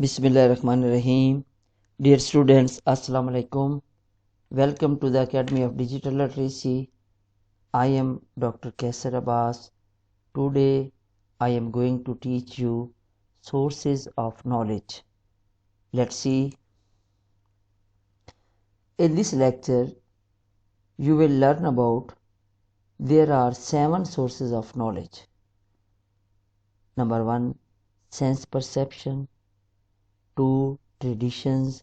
Bismillahirrahmanirrahim. Dear students, Assalamu alaikum. Welcome to the Academy of Digital Literacy. I am Dr. Kaisar Abbas. Today I am going to teach you sources of knowledge. Let's see. In this lecture, you will learn about there are 7 sources of knowledge. Number 1, sense perception. 2, traditions.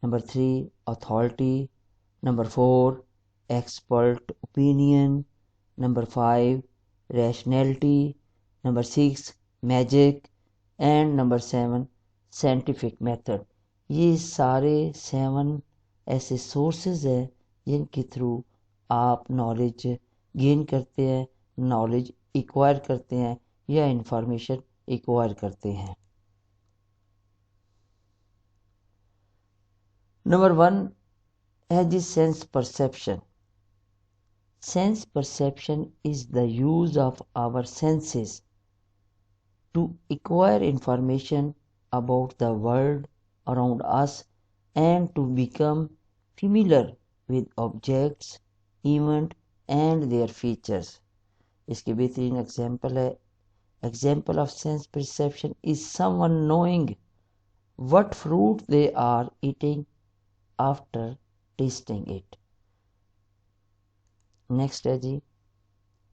Number 3, authority. Number 4, expert opinion. Number 5, rationality. Number 6, magic. And number 7, scientific method. ये सारे 7 ऐसे sources हैं जिनके through आप knowledge gain करते हैं, knowledge acquire करते हैं या इंफॉर्मेशन एक्वायर करते हैं. Number 1 है जी sense perception. Sense perception is the use of our senses to acquire information about the world around us and to become familiar with objects, events and their features. इसके बेहतरीन example है. Example of sense perception is someone knowing what fruit they are eating after tasting it. Next है जी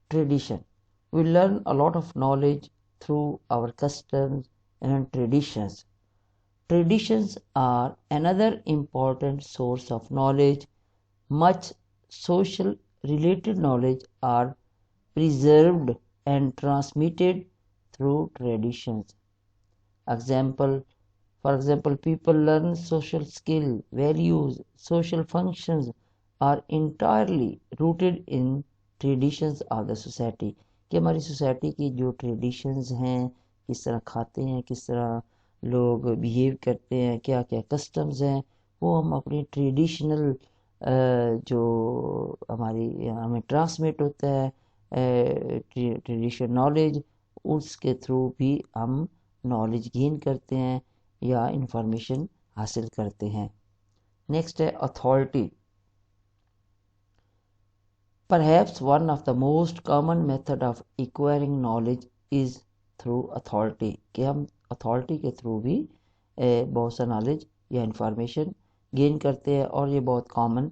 tradition. We learn a lot of knowledge through our customs and traditions. Traditions are another important source of knowledge. Much social related knowledge are preserved and transmitted through traditions. For example, people learn social skill, values, social functions are entirely rooted in traditions of the society. कि हमारी society की जो traditions हैं, किस तरह खाते हैं, किस तरह लोग बिहेव करते हैं, क्या क्या कस्टम्स हैं, वो हम अपनी ट्रेडिशनल जो हमें ट्रांसमिट होता है ट्रेडिशनल नॉलेज, उसके थ्रू भी हम नॉलेज गेन करते हैं या इंफॉर्मेशन हासिल करते हैं. नेक्स्ट है authority. Perhaps one of the most common method of acquiring knowledge is through authority. कि हम अथॉरिटी के थ्रू भी बहुत सा नॉलेज या इंफॉर्मेशन गेन करते हैं और ये बहुत कॉमन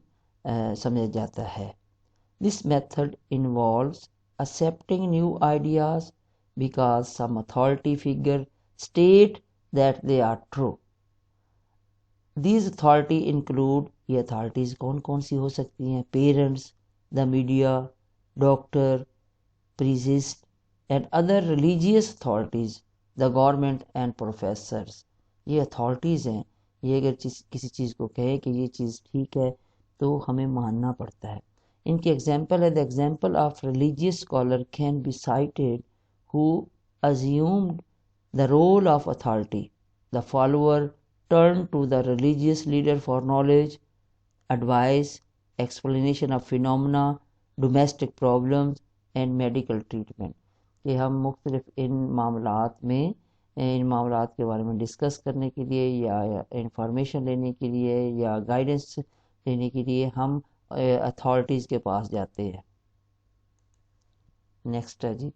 समझा जाता है. This method involves accepting new ideas because some authority figure state that they are true. These authority include, ये authorities कौन कौन सी हो सकती हैं? Parents, the media, doctor, priest and other religious authorities, the government and professors. ये authorities हैं. ये अगर किसी चीज़ को कहे कि ये चीज़ ठीक है तो हमें मानना पड़ता है. इनके एग्जाम्पल है. The example of religious scholar can be cited who assumed the role of authority. The follower turned to the religious leader for knowledge, advice, explanation of phenomena, domestic problems and medical treatment. कि हम मुख्तलिफ इन मामलात के बारे में discuss करने के लिए या इंफॉर्मेशन लेने के लिए या गाइडेंस लेने के लिए हम अथॉरिटीज़ के पास जाते हैं. नेक्स्ट है जी.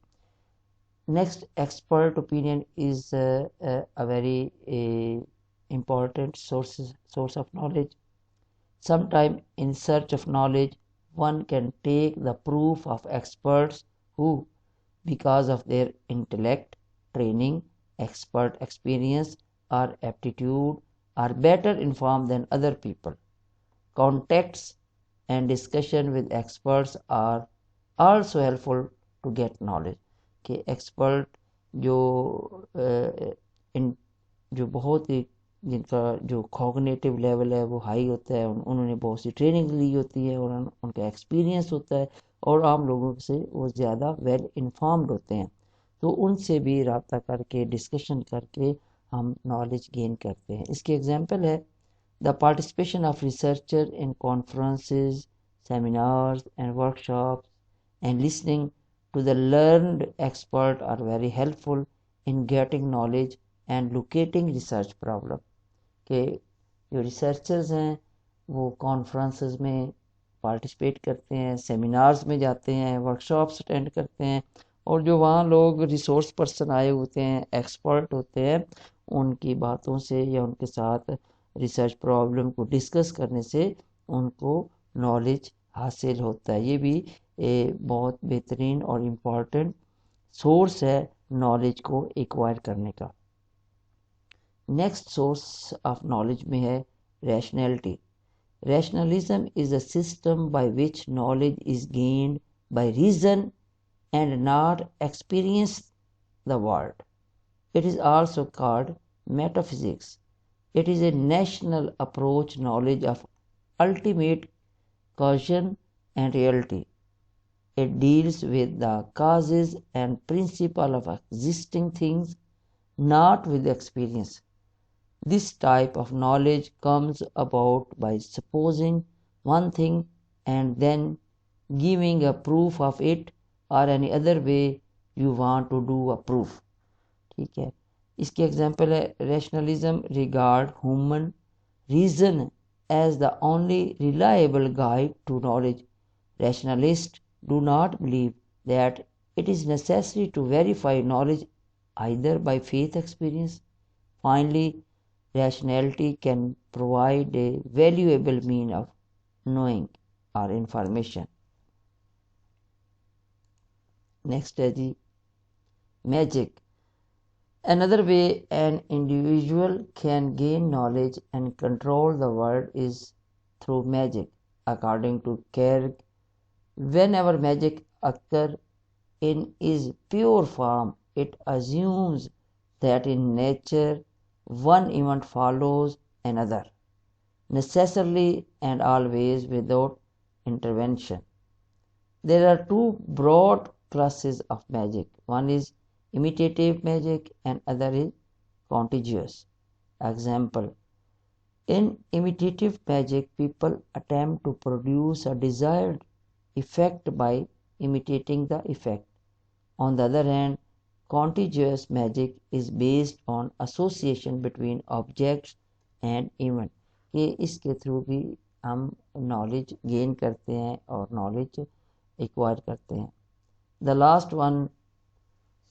Next, expert opinion is a very important source of knowledge. Sometime in search of knowledge, one can take the proof of experts who, because of their intellect, training, expert experience or aptitude, are better informed than other people. Contacts and discussion with experts are also helpful to get knowledge. कि expert जो बहुत ही जिनका जो cognitive level है वो high होता है, उन्होंने बहुत सी ट्रेनिंग ली होती है और उनका एक्सपीरियंस होता है और आम लोगों से वो ज़्यादा वेल इन्फॉर्म्ड होते हैं, तो उनसे भी रब्ता करके डिस्कशन करके हम नॉलेज गेन करते हैं. इसके एग्जांपल है the participation of researcher in conferences, seminars and workshops and listening to the learned expert are very helpful in getting knowledge and locating research problem, के जो रिसर्चर्स हैं वो कॉन्फ्रेंसेस में पार्टिसिपेट करते हैं, सेमिनार्स में जाते हैं, वर्कशॉप्स अटेंड करते हैं, और जो वहाँ लोग रिसोर्स पर्सन आए होते हैं, एक्सपर्ट होते हैं, उनकी बातों से या उनके साथ रिसर्च प्रॉब्लम को डिस्कस करने से उनको नॉलेज हासिल होता है। ये भी बहुत बेहतरीन और इम्पॉर्टेंट सोर्स है नॉलेज को एक्वायर करने का। नेक्स्ट सोर्स ऑफ नॉलेज में है rationality. Rationalism is a system by which knowledge is gained by reason and not experience the world. It is also called metaphysics. It is a national approach knowledge of ultimate causation and reality. It deals with the causes and principle of existing things, not with experience. This type of knowledge comes about by supposing one thing and then giving a proof of it, or any other way you want to do a proof। ठीक है, इसके example है rationalism regard human reason as the only reliable guide to knowledge. Rationalists do not believe that it is necessary to verify knowledge either by faith experience. Finally, rationality can provide a valuable mean of knowing or information। Next है जी magic. Another way an individual can gain knowledge and control the world is through magic. According to Kerr, whenever magic occurs in its pure form, it assumes that in nature one event follows another, necessarily and always without intervention. There are two broad classes of magic. One is imitative magic and other is contagious. Example: in imitative magic, people attempt to produce a desired effect by imitating the effect. On the other hand, contagious magic is based on association between objects and event। ये इसके through भी हम knowledge gain करते हैं और knowledge acquire करते हैं। The last one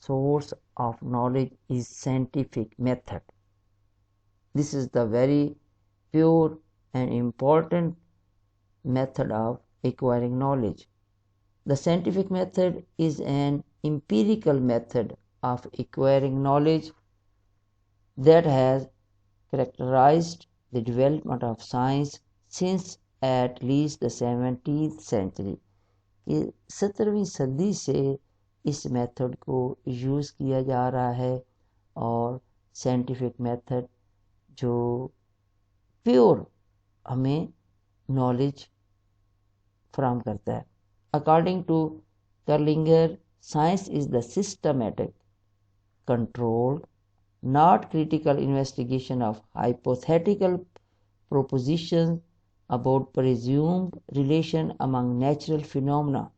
source of knowledge is scientific method. This is the very pure and important method of acquiring knowledge. The scientific method is an empirical method of acquiring knowledge that has characterized the development of science since at least the 17th century। 17वीं सदी से इस method को use किया जा रहा है और scientific method जो प्योर हमें नॉलेज फराहम करता है। According to Kerlinger, science is the systematic, controlled, not critical investigation of hypothetical propositions about presumed relation among natural phenomena.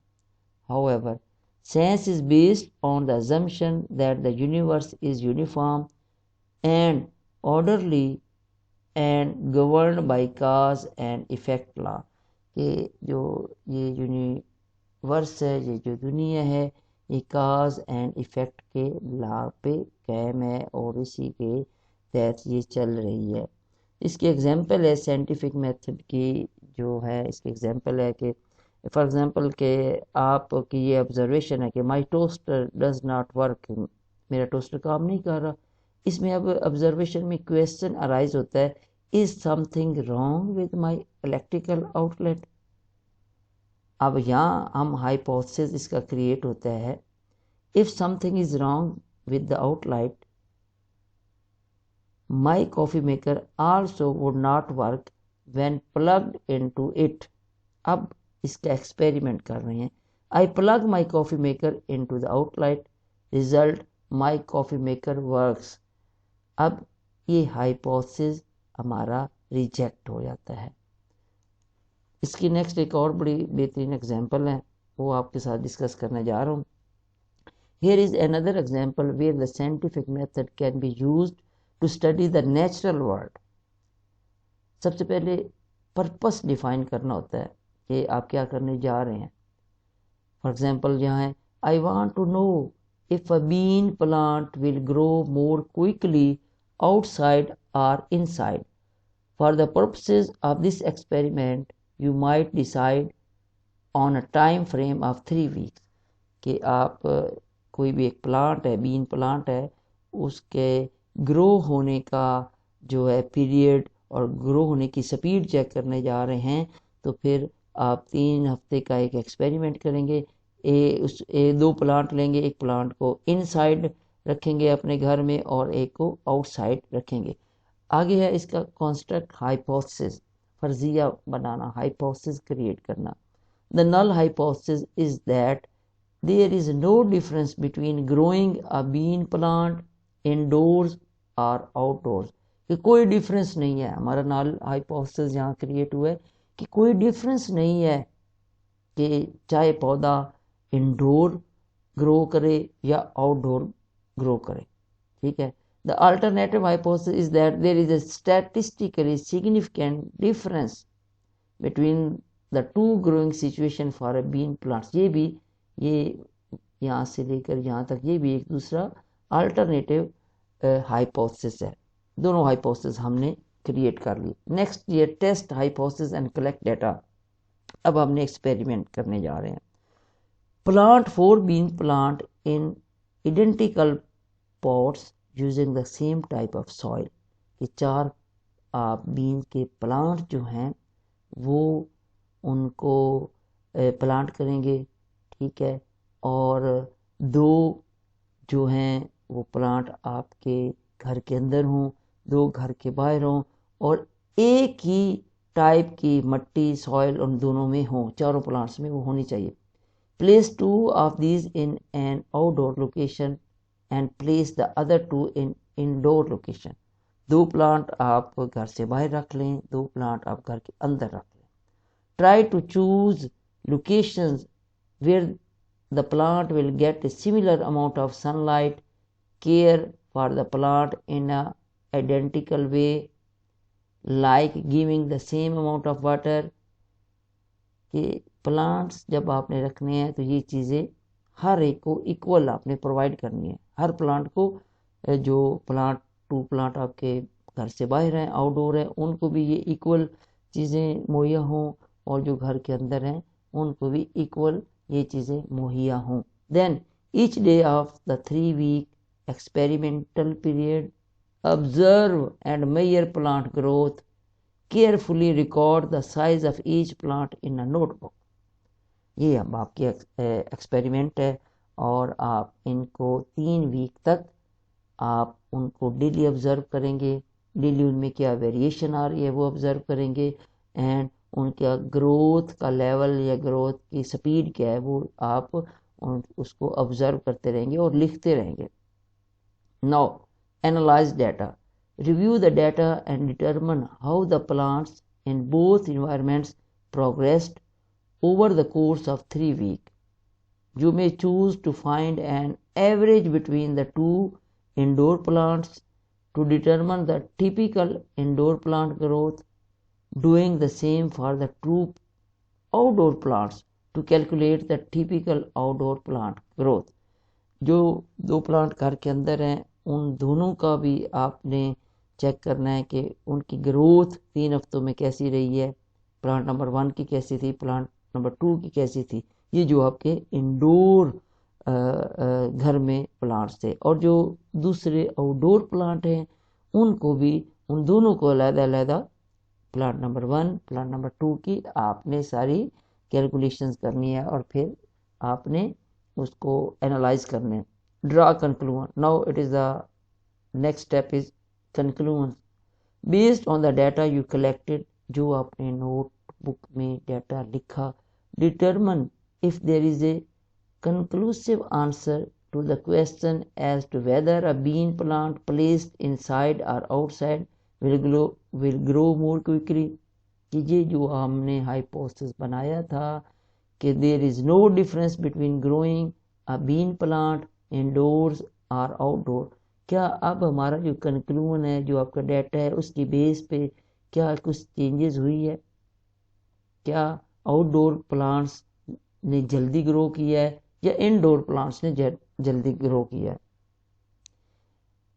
However, science is based on the assumption that the universe is uniform and orderly and governed by cause and effect law। कि जो ये universe है, ये जो दुनिया है, ये काज and effect के लॉ पे कायम है और इसी के तहत ये चल रही है। इसकी एग्जांपल है साइंटिफिक मेथड की जो है, इसकी एग्जांपल है कि फॉर एग्जांपल के आपकी ये ऑब्जर्वेशन है कि my toaster does not work, मेरा टोस्टर काम नहीं कर रहा। इसमें अब ऑब्जर्वेशन में क्वेश्चन अराइज होता है, is something wrong with my electrical outlet. अब यहाँ हम हाइपोथेसिस इसका क्रिएट होता है, if something is wrong with the outlet my coffee maker also would not work when plugged into it. अब इसका एक्सपेरिमेंट कर रहे हैं, I plug my coffee maker into the outlet, result my coffee maker works. अब ये hypothesis हमारा reject हो जाता है। इसकी नेक्स्ट एक और बड़ी बेहतरीन एग्जांपल है, वो आपके साथ डिस्कस करने जा रहा हूँ। Here is another example where the scientific method can be used to study the natural world. सबसे पहले पर्पस डिफाइन करना होता है कि आप क्या करने जा रहे हैं। फॉर एग्जाम्पल यहाँ है, I want to know if a bean plant will grow more quickly outside or inside. For the purposes of this experiment you might decide on a time frame of 3 weeks. कि आप कोई भी एक plant है, been plant है, उसके grow होने का जो है पीरियड और ग्रो होने की स्पीड चेक करने जा रहे हैं, तो फिर आप 3 हफ्ते का एक एक्सपेरिमेंट करेंगे। 2 प्लांट लेंगे, एक प्लांट को इनसाइड रखेंगे अपने घर में और एक को आउटसाइड रखेंगे। आगे है इसका कॉन्स्ट्रक्ट हाइपोथेसिस, फर्जिया बनाना, हाइपोथेसिस क्रिएट करना। The null hypothesis is that there is no difference between growing a bean plant indoors or outdoors। कि कोई डिफरेंस नहीं है, हमारा नल हाइपोथेसिस यहाँ क्रिएट हुआ है कि कोई डिफरेंस नहीं है कि चाहे पौधा इंडोर ग्रो करे या आउटडोर ग्रो करे। ठीक है। The alternative hypothesis is that there is a statistically significant difference between the two growing situation for a bean plants. ये यहाँ से लेकर यहाँ तक ये भी एक दूसरा अल्टरनेटिव हाइपोथेसिस है। दोनों हाइपोथेसिस हमने क्रिएट कर ली। नेक्स्ट ये test hypothesis and collect data. अब हमने एक्सपेरिमेंट करने जा रहे हैं। Plant 4 bean plant in identical pots using the same type of soil. कि 4 बीन के प्लांट जो हैं वो उनको प्लांट करेंगे। ठीक है। और 2 जो हैं वो प्लांट आपके घर के अंदर हों, 2 घर के बाहर हों, और एक ही टाइप की मट्टी सॉइल उन दोनों में हो, चारों प्लांट्स में वो होनी चाहिए। Place 2 of these in an outdoor location and place the other 2 in indoor location. 2 plant आप घर से बाहर रख लें, 2 प्लांट आप घर के अंदर रख लें। Try to choose locations where the plant will get a similar amount of sunlight. Care for the plant in a identical way, like giving the same amount of water। कि प्लांट्स जब आपने रखने हैं तो ये चीज़ें हर एक को इक्वल आपने प्रोवाइड करनी है। हर प्लांट को, जो प्लांट 2 प्लांट आपके घर से बाहर हैं, आउटडोर हैं, उनको भी ये इक्वल चीज़ें मुहैया हों, और जो घर के अंदर हैं उनको भी इक्वल ये चीज़ें मुहैया हों। Then each day of the 3 week experimental period observe and measure plant growth. Carefully record the size of each plant in a notebook. ये अब आपकी एक्सपेरिमेंट है, और आप इनको 3 वीक तक आप उनको डेली ऑब्जर्व करेंगे। डेली उनमें क्या वेरिएशन आ रही है वो ऑब्जर्व करेंगे, एंड उनका ग्रोथ का लेवल या ग्रोथ की स्पीड क्या है वो आप उसको ऑब्जर्व करते रहेंगे और लिखते रहेंगे। Now analyse data. Review the data and determine how the plants in both environments progressed over the course of 3 weeks. You may choose to find an average between the 2 indoor plants to determine the typical indoor plant growth, doing the same for the 2 outdoor plants to calculate the typical outdoor plant growth। जो 2 plant घर के अंदर हैं उन दोनों का भी आपने चेक करना है कि उनकी ग्रोथ 3 हफ्तों में कैसी रही है। प्लांट नंबर 1 की कैसी थी, प्लांट नंबर 2 की कैसी थी। ये जो आपके इंडोर घर में प्लांट्स थे, और जो दूसरे आउटडोर प्लांट हैं उनको भी, उन दोनों को अलग-अलग प्लांट नंबर 1 प्लांट नंबर 2 की आपने सारी कैलकुलेशंस करनी है, और फिर आपने उसको एनालाइज करने हैं। Draw conclusion. Now it is the next step is conclusion. Based on the data you collected, जो आपने नोटबुक में डाटा लिखा, determine if there is a conclusive answer to the question as to whether a bean plant placed inside or outside will grow more quickly। कि ये जो हमने hypothesis बनाया था कि there is no difference between growing a bean plant indoors or outdoor, क्या अब हमारा जो कंक्लूजन है, जो आपका डाटा है, उसकी बेस पे क्या कुछ चेंजेस हुई है? क्या आउटडोर प्लांट्स ने जल्दी ग्रो किया है या इनडोर प्लांट्स ने जल्दी ग्रो किया है?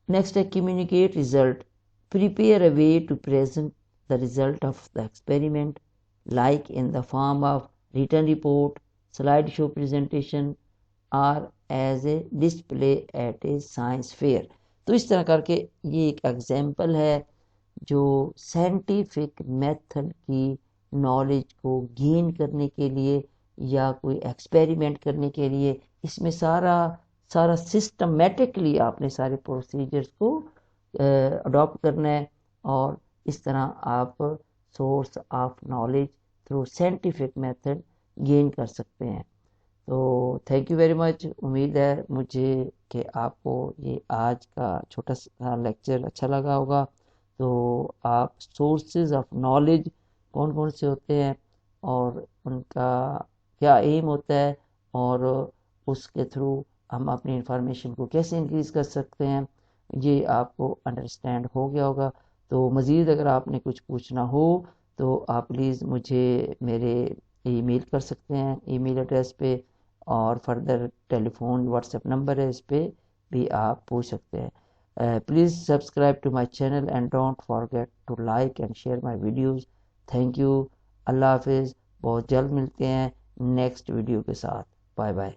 नेक्स्ट है communicate result, prepare a way to present the result of the experiment like in the form of written report, slide show presentation और as a display at a science fair. तो इस तरह करके ये एक एग्जाम्पल है जो साइंटिफिक मेथड की नॉलेज को गेन करने के लिए या कोई एक्सपेरिमेंट करने के लिए, इसमें सारा सारा सिस्टमेटिकली आपने सारे प्रोसीजर्स को अडॉप्ट करना है और इस तरह आप source of knowledge through scientific method gain कर सकते हैं। तो थैंक यू वेरी मच। उम्मीद है मुझे कि आपको ये आज का छोटा सा लेक्चर अच्छा लगा होगा। तो आप सोर्सेज ऑफ नॉलेज कौन कौन से होते हैं और उनका क्या एम होता है और उसके थ्रू हम अपनी इंफॉर्मेशन को कैसे इंक्रीज़ कर सकते हैं, ये आपको अंडरस्टैंड हो गया होगा। तो मज़ीद अगर आपने कुछ पूछना हो तो आप प्लीज़ मुझे मेरे ईमेल कर सकते हैं, ईमेल एड्रेस पे, और फर्दर टेलीफोन व्हाट्सएप नंबर है, इस पर भी आप पूछ सकते हैं। Please subscribe to my channel and don't forget to like and share my videos. Thank you. अल्लाह हाफिज़। बहुत जल्द मिलते हैं नेक्स्ट वीडियो के साथ। Bye bye.